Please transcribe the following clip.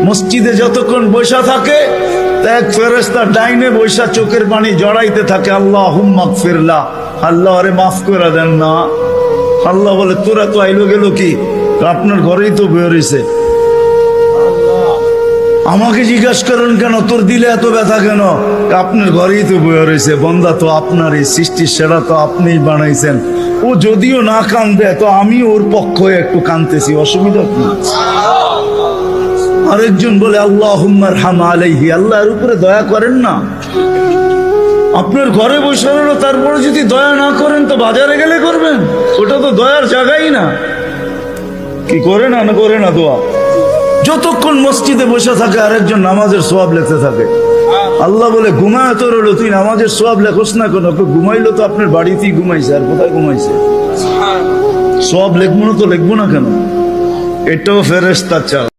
মসজিদে যতক্ষণ বৈশা থাকে এক ফেরেশতা ডাইনে বৈশা চোখের পানি জড়াইতে থাকে, আল্লাহুম্মা গফিরলা, আল্লাহ আরে মাফ করে দেন না। আল্লাহ বলে তোরা তো আইলো গেল কি, আপনার ঘরেই তো বয়ে রয়েছে, আমাকে জিজ্ঞাসা করেন কেন তোর দিলে এত ব্যথা কেন? আপনার ঘরেই তো বয়ে রয়েছে, বন্দা তো আপনারই, সৃষ্টির সেরা তো আপনিই বানাইছেন। ও যদিও না কান্দে তো আমি ওর পক্ষ হয়ে একটু কান্দতেছি, অসুবিধা কি? আরেকজন বলে আল্লাহুম্মা আরহাম আলাইহি, আল্লাহর উপরে দয়া করেন না। আপনার ঘরে বসে রইলো, তারপরে যদি দয়া না করেন তো বাজারে গেলে করবেন, ওটা তো দয়ার জায়গাই না। কি করে না না করে না দোয়া? যতক্ষণ মসজিদে বসে থাকে আরেকজন নামাজের সওয়াব লিখতে থাকে। আল্লাহ বলে ঘুমায় তো রইলো, তুই নামাজের সওয়াব লেখোস না কেন? ঘুমাইলো তো আপনার বাড়িতেই ঘুমাইছে, আর কোথায় ঘুমাইছে? সওয়াব লিখবো না তো লিখবো না কেন? এটাও ফেরেশতা চাল।